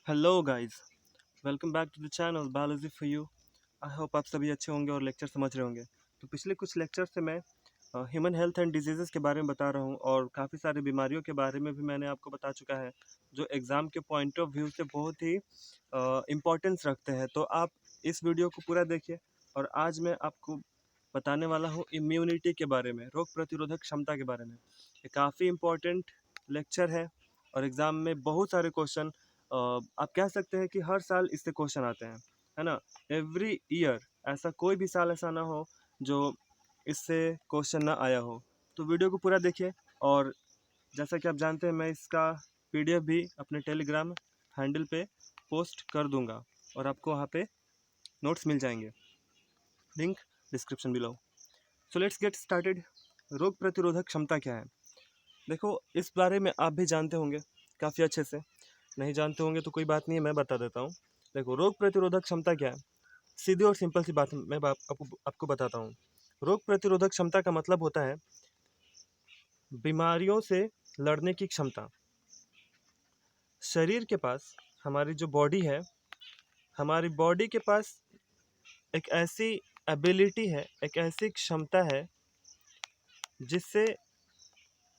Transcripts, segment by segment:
Hello guys, welcome back to the channel biology for you. I hope आप सभी अच्छे होंगे और लेक्चर समझ रहे होंगे। तो पिछले कुछ लेक्चर से मैं ह्यूमन हेल्थ एंड डिजीज़ेस के बारे में बता रहा हूँ और काफ़ी सारी बीमारियों के बारे में भी मैंने आपको बता चुका है, जो एग्ज़ाम के पॉइंट ऑफ व्यू से बहुत ही इम्पोर्टेंस रखते हैं। तो आप इस वीडियो को पूरा देखिए और आज मैं आपको बताने वाला हूँ इम्यूनिटी के बारे में, रोग प्रतिरोधक क्षमता के बारे में। ये काफ़ी इम्पोर्टेंट लेक्चर है और एग्ज़ाम में बहुत सारे क्वेश्चन आप कह सकते हैं कि हर साल इससे क्वेश्चन आते हैं, है ना। एवरी ईयर ऐसा कोई भी साल ऐसा ना हो जो इससे क्वेश्चन ना आया हो। तो वीडियो को पूरा देखिए और जैसा कि आप जानते हैं मैं इसका पीडीएफ भी अपने टेलीग्राम हैंडल पे पोस्ट कर दूंगा और आपको वहाँ पे नोट्स मिल जाएंगे। Link description below. So let's get started. रोग प्रतिरोधक क्षमता क्या है? देखो, इस बारे में आप भी जानते होंगे काफ़ी अच्छे से। नहीं जानते होंगे तो कोई बात नहीं है, मैं बता देता हूँ। देखो, रोग प्रतिरोधक क्षमता क्या है? सीधी और सिंपल सी बात मैं आपको बताता हूँ। रोग प्रतिरोधक क्षमता का मतलब होता है बीमारियों से लड़ने की क्षमता। शरीर के पास, हमारी जो बॉडी है, हमारी बॉडी के पास एक ऐसी एबिलिटी है, एक ऐसी क्षमता जिससे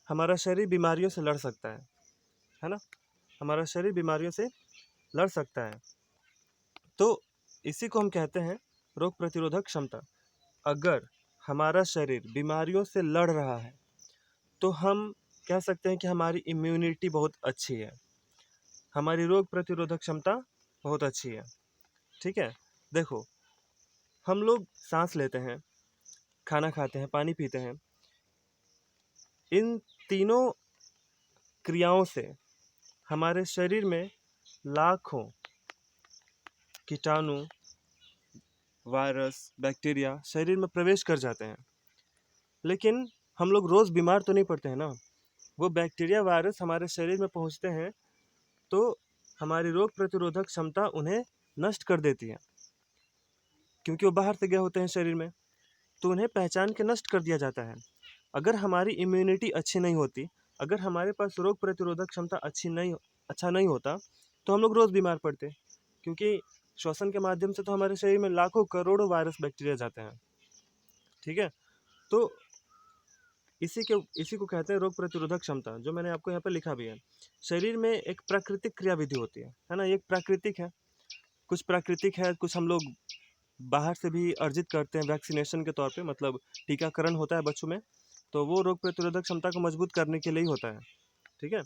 हमारा शरीर बीमारियों से लड़ सकता है ना। हमारा शरीर बीमारियों से लड़ सकता है। तो इसी को हम कहते हैं रोग प्रतिरोधक क्षमता। अगर हमारा शरीर बीमारियों से लड़ रहा है तो हम कह सकते हैं कि हमारी इम्यूनिटी बहुत अच्छी है, हमारी रोग प्रतिरोधक क्षमता बहुत अच्छी है। ठीक है। देखो, हम लोग सांस लेते हैं, खाना खाते हैं, पानी पीते हैं। इन तीनों क्रियाओं से हमारे शरीर में लाखों कीटाणु, वायरस, बैक्टीरिया शरीर में प्रवेश कर जाते हैं। लेकिन हम लोग रोज़ बीमार तो नहीं पड़ते हैं ना। वो बैक्टीरिया, वायरस हमारे शरीर में पहुंचते हैं तो हमारी रोग प्रतिरोधक क्षमता उन्हें नष्ट कर देती है, क्योंकि वो बाहर से गए होते हैं शरीर में, तो उन्हें पहचान के नष्ट कर दिया जाता है। अगर हमारी इम्यूनिटी अच्छी नहीं होती, अगर हमारे पास रोग प्रतिरोधक क्षमता अच्छा नहीं होता, तो हम लोग रोज़ बीमार पड़ते, क्योंकि श्वसन के माध्यम से तो हमारे शरीर में लाखों करोड़ों वायरस, बैक्टीरिया जाते हैं। ठीक है। तो इसी को कहते हैं रोग प्रतिरोधक क्षमता, जो मैंने आपको यहाँ पे लिखा भी है। शरीर में एक प्राकृतिक क्रिया विधि होती है ना। ये एक प्राकृतिक है, कुछ प्राकृतिक है, कुछ हम लोग बाहर से भी अर्जित करते हैं वैक्सीनेशन के तौर पे, मतलब टीकाकरण होता है बच्चों में, तो वो रोग प्रतिरोधक क्षमता को मजबूत करने के लिए ही होता है। ठीक है।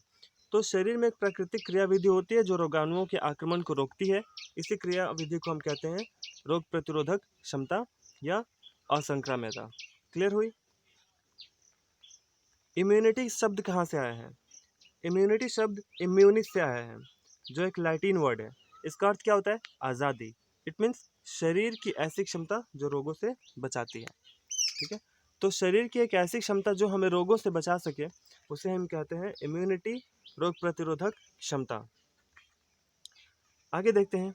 तो शरीर में एक प्राकृतिक क्रिया विधि होती है जो रोगाणुओं के आक्रमण को रोकती है। इसी क्रिया विधि को हम कहते हैं रोग प्रतिरोधक क्षमता या असंक्राम्यता। क्लियर हुई? इम्यूनिटी शब्द कहाँ से आया है? इम्यूनिटी शब्द इम्यूनिस से आया है, जो एक लैटिन वर्ड है। इसका अर्थ क्या होता है? आज़ादी। इट मीन्स शरीर की ऐसी क्षमता जो रोगों से बचाती है। ठीक है। तो शरीर की एक ऐसी क्षमता जो हमें रोगों से बचा सके, उसे हम कहते हैं इम्यूनिटी, रोग प्रतिरोधक क्षमता। आगे देखते हैं।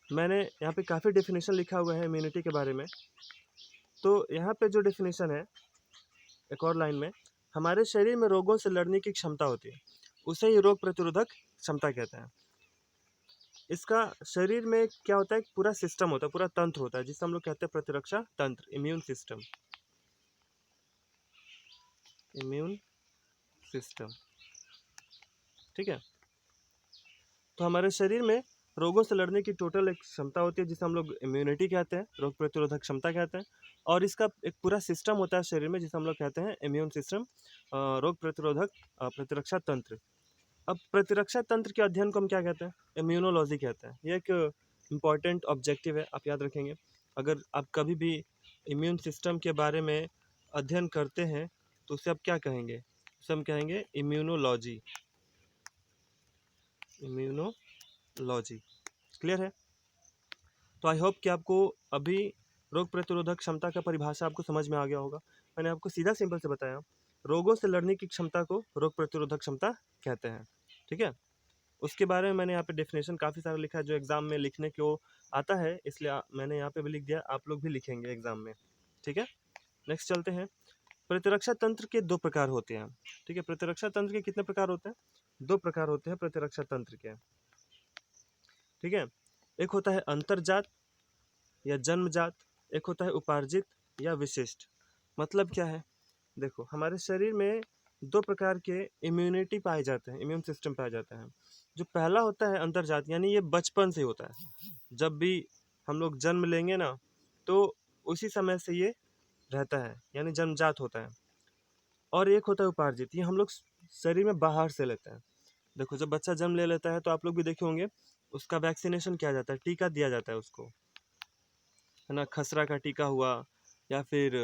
मैंने यहाँ पे काफ़ी डेफिनेशन लिखा हुआ है इम्यूनिटी के बारे में। तो यहाँ पे जो डेफिनेशन है, एक और लाइन में, हमारे शरीर में रोगों से लड़ने की क्षमता होती है, उसे ही रोग प्रतिरोधक क्षमता कहते हैं। इसका शरीर में क्या होता है, एक पूरा सिस्टम होता है, पूरा तंत्र होता है, जिसे हम लोग कहते हैं प्रतिरक्षा तंत्र, इम्यून सिस्टम। Immune system. ठीक है। तो हमारे शरीर में रोगों से लड़ने की टोटल एक क्षमता होती है, जिसे हम लोग इम्यूनिटी कहते हैं, रोग प्रतिरोधक क्षमता कहते हैं। और इसका एक पूरा सिस्टम होता है शरीर में, जिसे हम लोग कहते हैं इम्यून सिस्टम, रोग प्रतिरोधक प्रतिरक्षा तंत्र। अब प्रतिरक्षा तंत्र के अध्ययन को हम क्या कहते हैं? इम्यूनोलॉजी कहते हैं। ये एक इम्पॉर्टेंट ऑब्जेक्टिव है, आप याद रखेंगे। अगर आप कभी भी इम्यून सिस्टम के बारे में अध्ययन करते हैं तो उसे आप क्या कहेंगे? उसे हम कहेंगे इम्यूनोलॉजी। इम्यूनोलॉजी। क्लियर है? तो आई होप कि आपको अभी रोग प्रतिरोधक क्षमता का परिभाषा आपको समझ में आ गया होगा। मैंने आपको सीधा सिंपल से बताया, रोगों से लड़ने की क्षमता को रोग प्रतिरोधक क्षमता कहते हैं। ठीक है। उसके बारे में मैंने यहाँ पे डेफिनेशन काफ़ी सारा लिखा है, जो एग्जाम में लिखने को आता है, इसलिए मैंने यहाँ पे भी लिख दिया, आप लोग भी लिखेंगे एग्जाम में। ठीक है। नेक्स्ट चलते हैं। प्रतिरक्षा तंत्र के दो प्रकार होते हैं। ठीक है। प्रतिरक्षा तंत्र के कितने प्रकार होते हैं? दो प्रकार होते हैं प्रतिरक्षा तंत्र के। ठीक है। एक होता है अंतर्जात या जन्मजात, एक होता है उपार्जित या विशिष्ट। मतलब क्या है, देखो हमारे शरीर में दो प्रकार के इम्यूनिटी पाए जाते हैं, इम्यून सिस्टम पाया जाता है। जो पहला होता है अंतर्जात, यानी ये बचपन से होता है। जब भी हम लोग जन्म लेंगे ना, तो उसी समय से ये रहता है, यानी जन्मजात होता है। और एक होता है उपार्जित, ये हम लोग शरीर में बाहर से लेते हैं। देखो जब बच्चा जन्म ले लेता है तो आप लोग भी देखे होंगे, उसका वैक्सीनेशन किया जाता है, टीका दिया जाता है उसको, है ना। खसरा का टीका हुआ, या फिर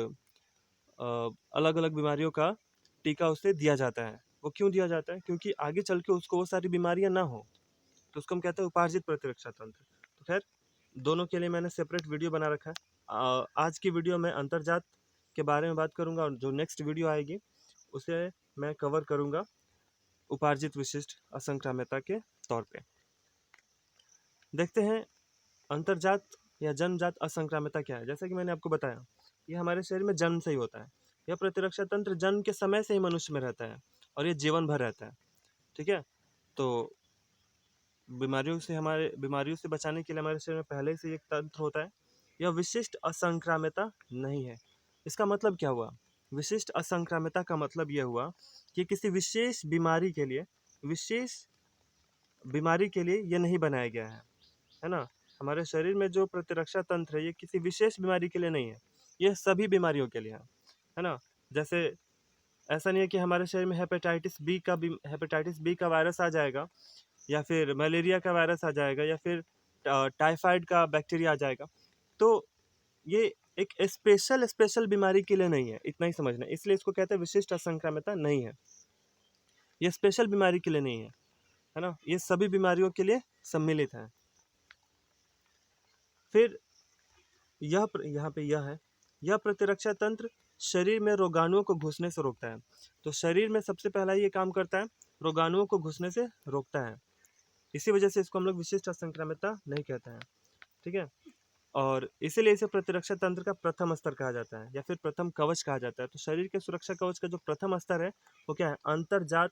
अलग अलग बीमारियों का टीका उसे दिया जाता है। वो क्यों दिया जाता है? क्योंकि आगे चल के उसको वो सारी बीमारियां ना हो। तो उसको हम कहते हैं उपार्जित प्रतिरक्षा तंत्र। तो खैर, दोनों के लिए मैंने सेपरेट वीडियो बना रखा है। आज की वीडियो में अंतर्जात के बारे में बात करूंगा, और जो नेक्स्ट वीडियो आएगी उसे मैं कवर करूंगा उपार्जित विशिष्ट असंक्राम्यता के तौर पे। देखते हैं अंतर्जात या जन्मजात असंक्राम्यता क्या है। जैसा कि मैंने आपको बताया, ये हमारे शरीर में जन्म से ही होता है। यह प्रतिरक्षा तंत्र जन्म के समय से ही मनुष्य में रहता है, और ये जीवन भर रहता है। ठीक है। तो बीमारियों से बचाने के लिए हमारे शरीर में पहले से एक तंत्र होता है। यह विशिष्ट असंक्राम्यता नहीं है। इसका मतलब क्या हुआ? विशिष्ट असंक्राम्यता का मतलब यह हुआ कि किसी विशेष बीमारी के लिए यह नहीं बनाया गया है ना। हमारे शरीर में जो प्रतिरक्षा तंत्र है, ये किसी विशेष बीमारी के लिए नहीं है, यह सभी बीमारियों के लिए है ना। जैसे ऐसा नहीं है कि हमारे शरीर में हेपेटाइटिस बी का वायरस आ जाएगा, या फिर मलेरिया का वायरस आ जाएगा, या फिर टाइफाइड का बैक्टीरिया आ जाएगा। तो ये एक स्पेशल स्पेशल बीमारी के लिए नहीं है, इतना ही समझना। इसलिए इसको कहते हैं विशिष्ट असंक्राम्यता नहीं है। ये स्पेशल बीमारी के लिए नहीं है ना। ये सभी बीमारियों के लिए सम्मिलित है। फिर यहाँ पे यह है, यह प्रतिरक्षा तंत्र शरीर में रोगाणुओं को घुसने से रोकता है। तो शरीर में सबसे पहला ये काम करता है, रोगाणुओं को घुसने से रोकता है। इसी वजह से इसको हम लोग विशिष्ट असंक्राम्यता नहीं कहते हैं। ठीक है। और इसीलिए इसे प्रतिरक्षा तंत्र का प्रथम स्तर कहा जाता है, या फिर प्रथम कवच कहा जाता है। तो शरीर के सुरक्षा कवच का जो प्रथम स्तर है, वो क्या है? अंतर्जात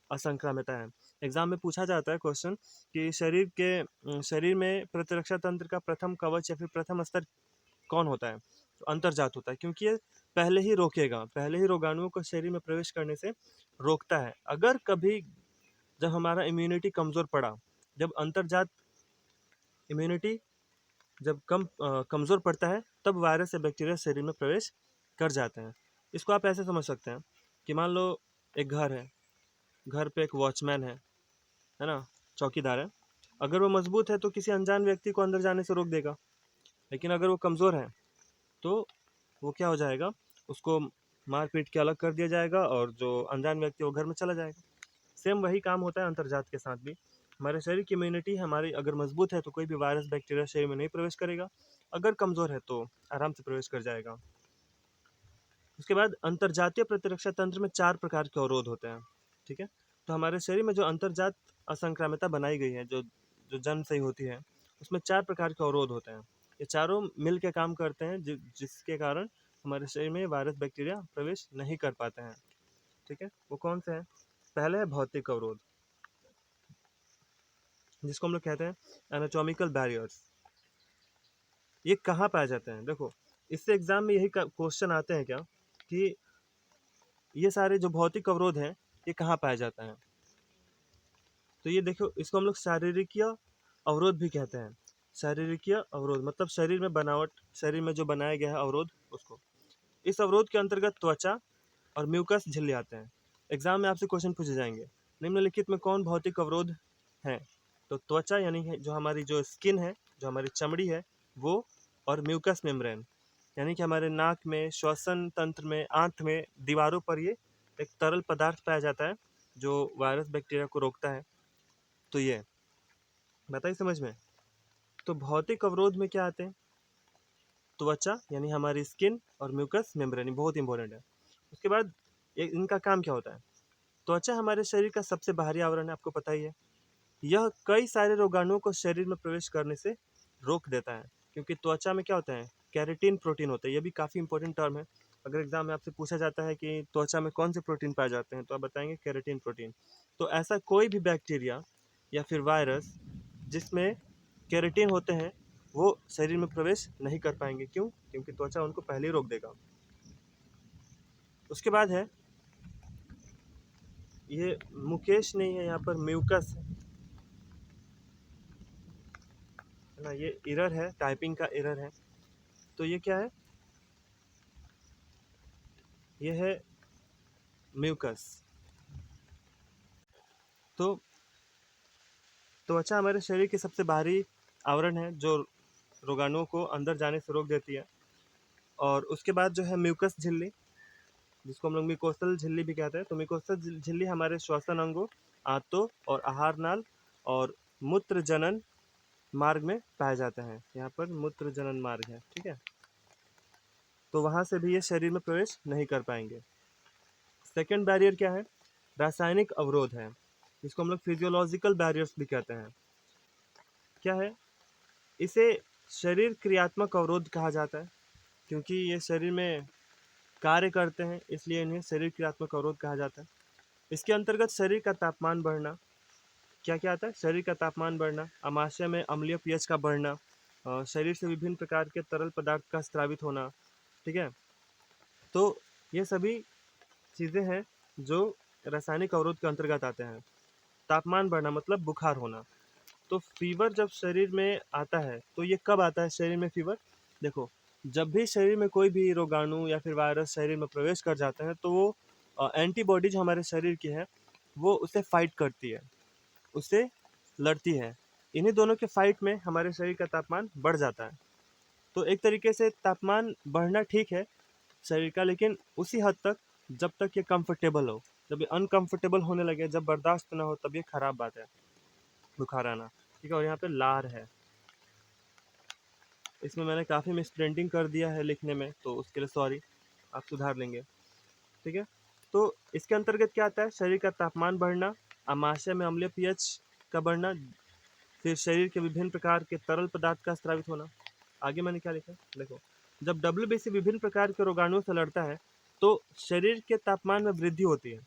असंक्राम्यता है। एग्जाम में पूछा जाता है क्वेश्चन कि शरीर में प्रतिरक्षा तंत्र का प्रथम कवच या फिर प्रथम स्तर कौन होता है? तो अंतर्जात होता है, क्योंकि ये पहले ही रोगाणुओं को शरीर में प्रवेश करने से रोकता है। अगर कभी जब हमारा इम्यूनिटी कमजोर पड़ा, जब अंतर्जात इम्यूनिटी जब कमजोर पड़ता है, तब वायरस या बैक्टीरिया शरीर में प्रवेश कर जाते हैं। इसको आप ऐसे समझ सकते हैं कि मान लो एक घर है, घर पे एक वॉचमैन है ना, चौकीदार है। अगर वो मजबूत है तो किसी अनजान व्यक्ति को अंदर जाने से रोक देगा। लेकिन अगर वो कमजोर है तो वो क्या हो जाएगा, उसको मार पीट के अलग कर दिया जाएगा, और जो अनजान व्यक्ति वो घर में चला जाएगा। सेम वही काम होता है अंतर्जात के साथ भी। हमारे शरीर की इम्यूनिटी हमारी अगर मजबूत है तो कोई भी वायरस बैक्टीरिया शरीर में नहीं प्रवेश करेगा। अगर कमजोर है तो आराम से प्रवेश कर जाएगा। उसके बाद अंतर्जातीय प्रतिरक्षा तंत्र में 4 प्रकार के अवरोध होते हैं। ठीक है। तो हमारे शरीर में जो अंतर्जात असंक्राम्यता बनाई गई है, जो जो जन्म से ही होती है, उसमें 4 प्रकार के अवरोध होते हैं। ये चारों मिल के काम करते हैं, जिसके कारण हमारे शरीर में वायरस बैक्टीरिया प्रवेश नहीं कर पाते हैं। ठीक है। वो कौन से हैं? पहले है भौतिक अवरोध, जिसको हम लोग कहते हैं एनाटॉमिकल बैरियर्स। ये कहाँ पाए जाते हैं? देखो, इससे एग्जाम में यही क्वेश्चन आते हैं क्या, कि ये सारे जो भौतिक अवरोध हैं, ये कहाँ पाया जाता है? तो ये देखो, इसको हम लोग शारीरिकीय अवरोध भी कहते हैं। शारीरिकीय अवरोध मतलब शरीर में जो बनाया गया है अवरोध, उसको। इस अवरोध के अंतर्गत त्वचा और म्यूकस झिल्ली आते हैं। एग्जाम में आपसे क्वेश्चन पूछे जाएंगे, निम्नलिखित में कौन भौतिक अवरोध है? तो त्वचा यानी जो हमारी जो स्किन है, जो हमारी चमड़ी है, वो, और म्यूकस मेम्ब्रेन यानी कि हमारे नाक में, श्वसन तंत्र में, आंत में, दीवारों पर ये एक तरल पदार्थ पाया जाता है जो वायरस बैक्टीरिया को रोकता है। तो ये बताइए समझ में। तो भौतिक अवरोध में क्या आते हैं? त्वचा यानी हमारी स्किन, और म्यूकस मेम्ब्रेन, बहुत इंपॉर्टेंट है। उसके बाद इनका काम क्या होता है? त्वचा हमारे शरीर का सबसे बाहरी आवरण है, आपको पता ही है। यह कई सारे रोगाणुओं को शरीर में प्रवेश करने से रोक देता है, क्योंकि त्वचा में क्या होता है? कैरेटीन प्रोटीन होता है। यह भी काफ़ी इंपॉर्टेंट टर्म है। अगर एग्जाम में आपसे पूछा जाता है कि त्वचा में कौन से प्रोटीन पाए जाते हैं, तो आप बताएंगे कैरेटीन प्रोटीन। तो ऐसा कोई भी बैक्टीरिया या फिर वायरस जिसमें केराटिन होते हैं वो शरीर में प्रवेश नहीं कर पाएंगे। क्यों? क्योंकि त्वचा उनको पहले ही रोक देगा। उसके बाद है, ये मुकेश नहीं है, यहाँ पर म्यूकस है ना, ये एरर है, टाइपिंग का एरर है। तो ये क्या है? ये है म्यूकस। तो त्वचा हमारे शरीर की सबसे बाहरी आवरण है जो रोगाणुओं को अंदर जाने से रोक देती है। और उसके बाद जो है म्यूकस झिल्ली, जिसको हम लोग म्यूकोसल झिल्ली भी कहते हैं। तो म्यूकोसल झिल्ली हमारे श्वसन अंगों, आंतों और आहार नाल और मूत्र जनन मार्ग में पाया जाता है। यहाँ पर मूत्र जनन मार्ग है, ठीक है। तो वहां से भी ये शरीर में प्रवेश नहीं कर पाएंगे। सेकेंड बैरियर क्या है? रासायनिक अवरोध है, जिसको हम लोग फिजियोलॉजिकल बैरियर्स भी कहते हैं। क्या है? इसे शरीर क्रियात्मक अवरोध कहा जाता है, क्योंकि ये शरीर में कार्य करते हैं, इसलिए इन्हें शरीर क्रियात्मक अवरोध कहा जाता है। इसके अंतर्गत शरीर का तापमान बढ़ना, क्या क्या आता है? शरीर का तापमान बढ़ना, आमाशय में अम्लीय पीएच का बढ़ना, शरीर से विभिन्न प्रकार के तरल पदार्थ का स्रावित होना, ठीक है। तो ये सभी चीज़ें हैं जो रासायनिक अवरोध के अंतर्गत आते हैं। तापमान बढ़ना मतलब बुखार होना। तो फीवर जब शरीर में आता है, तो ये कब आता है शरीर में फीवर? देखो, जब भी शरीर में कोई भी रोगाणु या फिर वायरस शरीर में प्रवेश कर जाते हैं, तो वो एंटीबॉडी जो हमारे शरीर की है, वो उसे फाइट करती है, उससे लड़ती है। इन्हीं दोनों के फाइट में हमारे शरीर का तापमान बढ़ जाता है। तो एक तरीके से तापमान बढ़ना ठीक है शरीर का, लेकिन उसी हद तक जब तक ये कंफर्टेबल हो। जब ये अनकंफर्टेबल होने लगे, जब बर्दाश्त ना हो, तब ये खराब बात है, बुखार आना, ठीक है। और यहाँ पे लार है, इसमें मैंने काफ़ी मिस प्रिंटिंग कर दिया है लिखने में, तो उसके लिए सॉरी, आप सुधार लेंगे, ठीक है। तो इसके अंतर्गत क्या आता है? शरीर का तापमान बढ़ना, आमाशय में अम्लीय पीएच का बढ़ना, फिर शरीर के विभिन्न प्रकार के तरल पदार्थ का स्रावित होना। आगे मैंने क्या लिखा? देखो, जब डब्ल्यूबीसी विभिन्न प्रकार के रोगाणुओं से लड़ता है, तो शरीर के तापमान में वृद्धि होती है।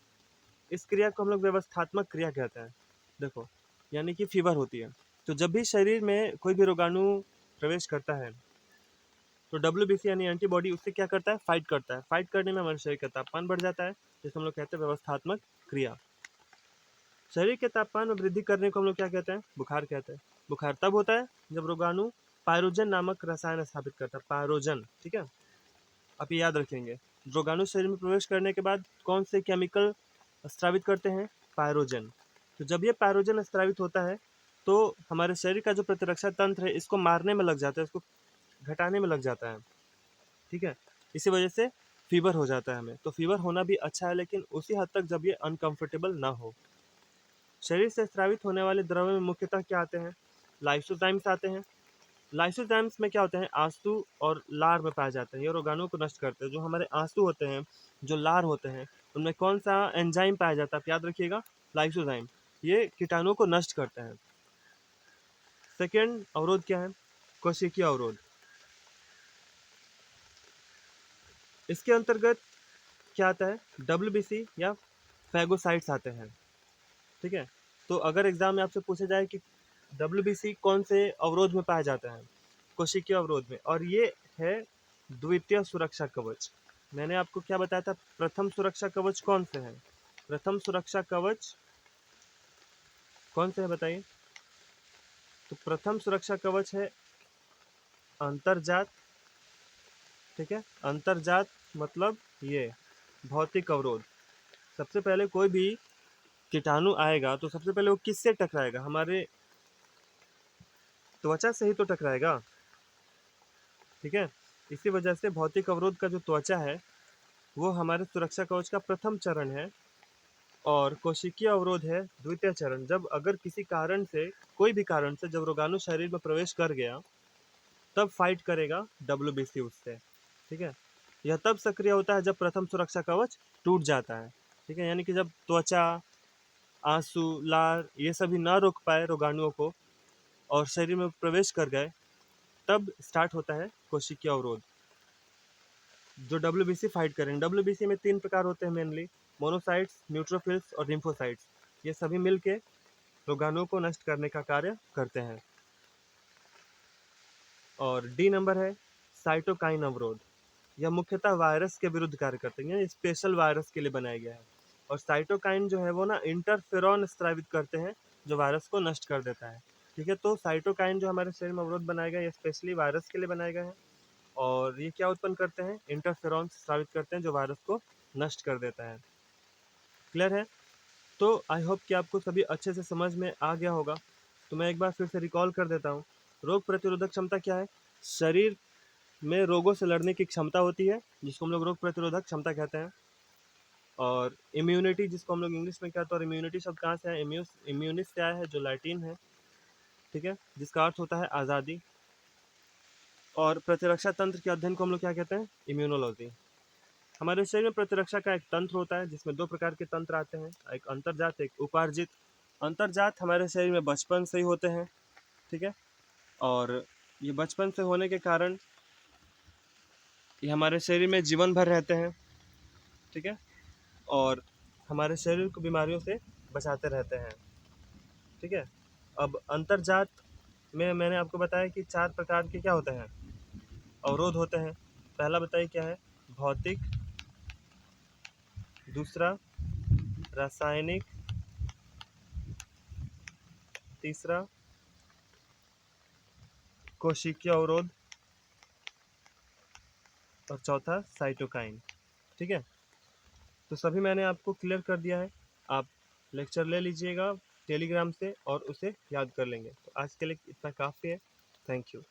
इस क्रिया को हम लोग व्यवस्थात्मक क्रिया कहते हैं। देखो, यानी कि फीवर होती है। तो जब भी शरीर में कोई भी रोगाणु प्रवेश करता है, तो डब्ल्यूबीसी यानी एंटीबॉडी उससे क्या करता है? फाइट करता है। फाइट करने में हमारे शरीर का तापमान बढ़ जाता है, जिसे हम लोग कहते हैं व्यवस्थात्मक क्रिया। शरीर के तापमान में वृद्धि करने को हम लोग क्या कहते हैं? बुखार कहते हैं। बुखार तब होता है जब रोगाणु पायरोजन नामक रसायन स्थापित करता है। पायरोजन, ठीक है, आप ये याद रखेंगे। रोगाणु शरीर में प्रवेश करने के बाद कौन से केमिकल स्रावित करते हैं? पायरोजन। तो जब ये पायरोजन स्रावित होता है, तो हमारे शरीर का जो प्रतिरक्षा तंत्र है, इसको मारने में लग जाता है, इसको घटाने में लग जाता है, ठीक है। इसी वजह से फीवर हो जाता है हमें। तो फीवर होना भी अच्छा है, लेकिन उसी हद तक जब ये अनकंफर्टेबल ना हो। शरीर से स्रावित होने वाले द्रव्य में मुख्यतः क्या आते हैं? लाइसोजाइम्स आते हैं। लाइसोजाइम्स में क्या होते हैं? आंसू और लार में पाए जाते हैं। ये रोगाणुओं को नष्ट करते हैं। जो हमारे आंसू होते हैं, जो लार होते हैं, उनमें कौन सा एंजाइम पाया जाता है? आप याद रखिएगा, लाइसोजाइम। ये कीटाणुओं को नष्ट करते हैं। सेकेंड अवरोध क्या है? कोशिकीय अवरोध। इसके अंतर्गत क्या आता है? डब्ल्यूबीसी या फैगोसाइट्स आते हैं, ठीक है। तो अगर एग्जाम में आपसे पूछा जाए कि डब्ल्यूबीसी कौन से अवरोध में पाया जाता है? कोशिकीय अवरोध में। और ये है द्वितीय सुरक्षा कवच। मैंने आपको क्या बताया था? प्रथम सुरक्षा कवच कौन से है? प्रथम सुरक्षा कवच कौन से है बताइए? तो प्रथम सुरक्षा कवच है अंतर्जात, ठीक है। अंतर्जात मतलब ये भौतिक अवरोध। सबसे पहले कोई भी कीटाणु आएगा, तो सबसे पहले वो किससे टकराएगा? हमारे त्वचा से ही तो टकराएगा, ठीक है। इसी वजह से भौतिक अवरोध का जो त्वचा है, वो हमारे सुरक्षा कवच का प्रथम चरण है। और कोशिकीय अवरोध है द्वितीय चरण। जब अगर किसी कारण से, कोई भी कारण से, जब रोगाणु शरीर में प्रवेश कर गया, तब फाइट करेगा डब्ल्यूबीसी उससे, ठीक है। यह तब सक्रिय होता है जब प्रथम सुरक्षा कवच टूट जाता है, ठीक है। यानी कि जब त्वचा, आंसू, लार ये सभी न रोक पाए रोगाणुओं को और शरीर में प्रवेश कर गए, तब स्टार्ट होता है कोशिकीय अवरोध, जो डब्ल्यूबीसी फाइट करेंगे। डब्ल्यूबीसी में 3 प्रकार होते हैं मेनली: मोनोसाइट्स, न्यूट्रोफिल्स और लिम्फोसाइट्स। ये सभी मिलके रोगाणुओं को नष्ट करने का कार्य करते हैं। और डी नंबर है साइटोकाइन अवरोध। यह मुख्यतः वायरस के विरुद्ध कार्य करते हैं, यानी स्पेशल वायरस के लिए बनाया गया है। और साइटोकाइन जो है वो ना इंटरफेरॉन स्रावित करते हैं जो वायरस को नष्ट कर देता है। ठीक है, तो साइटोकाइन जो हमारे शरीर में अवरोध बनाया गया है स्पेशली वायरस के लिए बनाया गया है। और ये क्या उत्पन्न करते हैं, इंटरफेरॉन स्रावित करते हैं जो वायरस को नष्ट कर देता है। क्लियर है? तो आई होप कि आपको सभी अच्छे से समझ में आ गया होगा। तो मैं एक बार फिर से रिकॉल कर देता हूँ। रोग प्रतिरोधक क्षमता क्या है? शरीर में रोगों से लड़ने की क्षमता होती है जिसको हम लोग रोग प्रतिरोधक क्षमता कहते हैं। और इम्यूनिटी जिसको हम लोग इंग्लिश में कहते हैं, और इम्यूनिटी शब्द कहाँ से है? इम्यूनिस से आया है जो लैटिन है, ठीक है, जिसका अर्थ होता है आज़ादी। और प्रतिरक्षा तंत्र के अध्ययन को हम लोग क्या कहते हैं? इम्यूनोलॉजी। हमारे शरीर में प्रतिरक्षा का एक तंत्र होता है जिसमें दो प्रकार के तंत्र आते हैं, एक अंतर्जात एक उपार्जित। अंतर्जात हमारे शरीर में बचपन से ही होते हैं, ठीक है, और ये बचपन से होने के कारण ये हमारे शरीर में जीवन भर रहते हैं, ठीक है, और हमारे शरीर को बीमारियों से बचाते रहते हैं, ठीक है। अब अंतर्जात में मैंने आपको बताया कि 4 प्रकार के क्या होते हैं? अवरोध होते हैं। पहला बताइए क्या है? भौतिक, दूसरा रासायनिक, तीसरा कोशिकीय अवरोध और चौथा साइटोकाइन, ठीक है। तो सभी मैंने आपको क्लियर कर दिया है। आप लेक्चर ले लीजिएगा टेलीग्राम से और उसे याद कर लेंगे। तो आज के लिए इतना काफ़ी है। Thank you.